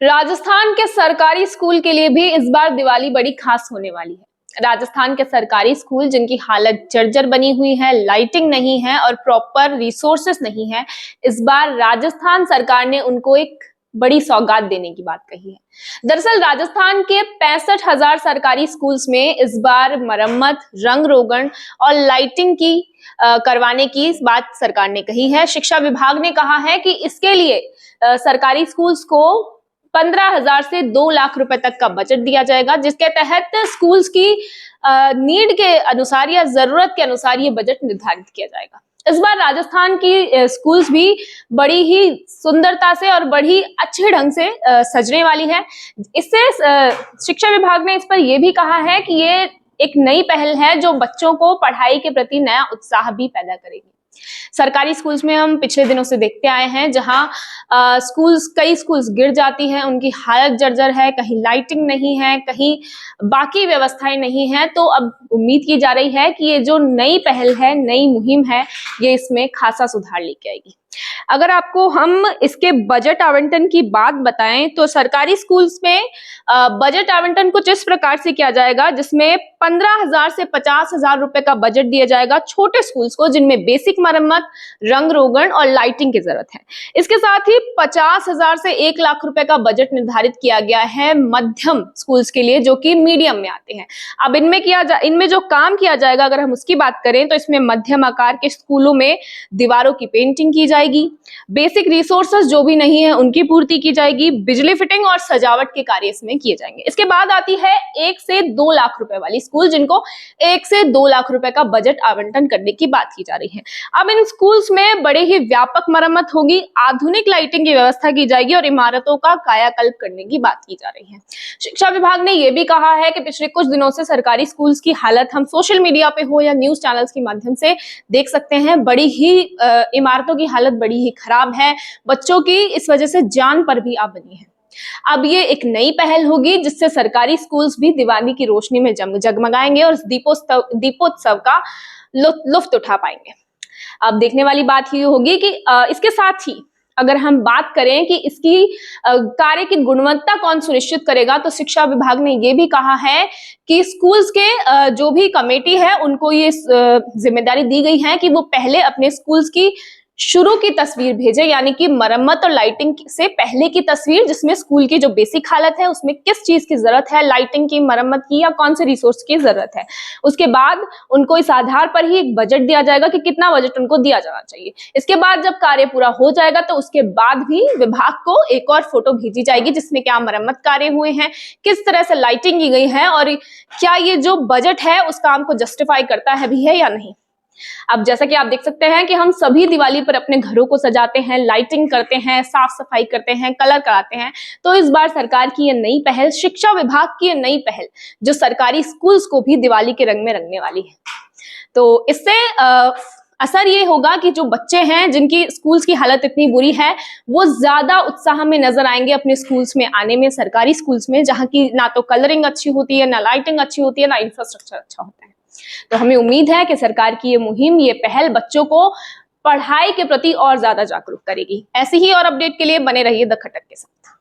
राजस्थान के सरकारी स्कूल के लिए भी इस बार दिवाली बड़ी खास होने वाली है। राजस्थान के सरकारी स्कूल जिनकी हालत जर्जर बनी हुई है, लाइटिंग नहीं है और प्रॉपर रिसोर्सेस नहीं है, इस बार राजस्थान सरकार ने उनको एक बड़ी सौगात देने की बात कही है। दरअसल राजस्थान के 65,000 सरकारी स्कूल्स में इस बार मरम्मत, रंग रोगन और लाइटिंग की करवाने की इस बात सरकार ने कही है। शिक्षा विभाग ने कहा है कि इसके लिए सरकारी स्कूल्स को 15,000 से 2 लाख रुपए तक का बजट दिया जाएगा, जिसके तहत स्कूल्स की नीड के अनुसार या जरूरत के अनुसार ये बजट निर्धारित किया जाएगा। इस बार राजस्थान की स्कूल्स भी बड़ी ही सुंदरता से और बड़ी अच्छे ढंग से सजने वाली है। इससे शिक्षा विभाग ने इस पर यह भी कहा है कि ये एक नई पहल है जो बच्चों को पढ़ाई के प्रति नया उत्साह भी पैदा करेगी। सरकारी स्कूल्स में हम पिछले दिनों से देखते आए हैं जहां कई स्कूल्स गिर जाती हैं, उनकी हालत जर्जर है, कहीं लाइटिंग नहीं है, कहीं बाकी व्यवस्थाएं नहीं है। तो अब उम्मीद की जा रही है कि ये जो नई पहल है, नई मुहिम है, ये इसमें खासा सुधार लेके आएगी। अगर आपको हम इसके बजट आवंटन की बात बताएं तो सरकारी स्कूल्स में बजट आवंटन कुछ इस प्रकार से किया जाएगा, जिसमें 15,000 से 50,000 रुपए का बजट दिया जाएगा छोटे स्कूल्स को जिनमें बेसिक मरम्मत, रंग रोगन और लाइटिंग की जरूरत है। इसके साथ ही 50,000 से 1 लाख रुपए का बजट निर्धारित किया गया है मध्यम स्कूल्स के लिए, जो कि मीडियम में आते हैं। अब इनमें जो काम किया जाएगा, अगर हम उसकी बात करें तो इसमें मध्यम आकार के स्कूलों में दीवारों की पेंटिंग की जाएगी, बेसिक रिसोर्सेज जो भी नहीं है उनकी पूर्ति की जाएगी, बिजली फिटिंग और सजावट के कार्य इसमें किए जाएंगे। इसके बाद आती है 1 से 2 लाख रुपए वाली स्कूल, जिनको 1 से 2 लाख रुपए का बजट आवंटन करने की बात की जा रही है। अब इन स्कूल्स में बड़े ही व्यापक मरम्मत होगी, आधुनिक लाइटिंग की व्यवस्था की जाएगी और इमारतों का कायाकल्प करने की बात की जा रही है। शिक्षा विभाग ने यह भी कहा है कि पिछले कुछ दिनों से सरकारी स्कूल्स की हालत हम सोशल मीडिया पे हो या न्यूज चैनल्स के माध्यम से देख सकते हैं। बड़ी ही इमारतों की हालत बड़ी ही खराब है, बच्चों की इस वजह से जान पर भी आ बनी है। अब ये एक नई पहल होगी जिससे सरकारी स्कूल्स भी दिवाली की रोशनी में जगमगाएंगे और दीपोत्सव का लुत्फ उठा पाएंगे। अब देखने वाली बात ये होगी कि इसके साथ ही अगर हम बात करें कि इसकी कार्य की गुणवत्ता कौन सुनिश्चित करेगा, तो शिक्षा विभाग ने ये भी कहा है कि स्कूल्स के जो भी कमेटी है उनको ये जिम्मेदारी दी गई है कि वो पहले अपने स्कूल्स की शुरू की तस्वीर भेजे, यानी कि मरम्मत और लाइटिंग से पहले की तस्वीर, जिसमें स्कूल की जो बेसिक हालत है उसमें किस चीज की जरूरत है, लाइटिंग की, मरम्मत की या कौन से रिसोर्स की जरूरत है। उसके बाद उनको इस आधार पर ही एक बजट दिया जाएगा कि कितना बजट उनको दिया जाना चाहिए। इसके बाद जब कार्य पूरा हो जाएगा तो उसके बाद भी विभाग को एक और फोटो भेजी जाएगी जिसमें क्या मरम्मत कार्य हुए हैं, किस तरह से लाइटिंग की गई है और क्या ये जो बजट है उस काम को जस्टिफाई करता है भी है या नहीं। अब जैसा कि आप देख सकते हैं कि हम सभी दिवाली पर अपने घरों को सजाते हैं, लाइटिंग करते हैं, साफ सफाई करते हैं, कलर कराते हैं। तो इस बार सरकार की ये नई पहल, शिक्षा विभाग की ये नई पहल जो सरकारी स्कूल्स को भी दिवाली के रंग में रंगने वाली है। तो इससे असर ये होगा कि जो बच्चे हैं जिनकी स्कूल्स की हालत इतनी बुरी है, वो ज्यादा उत्साह में नजर आएंगे अपने स्कूल्स में आने में, सरकारी स्कूल्स में, जहां की ना तो कलरिंग अच्छी होती है, ना लाइटिंग अच्छी होती है, ना इंफ्रास्ट्रक्चर अच्छा होता है। तो हमें उम्मीद है कि सरकार की ये मुहिम, ये पहल बच्चों को पढ़ाई के प्रति और ज्यादा जागरूक करेगी। ऐसी ही और अपडेट के लिए बने रहिए द खटक के साथ।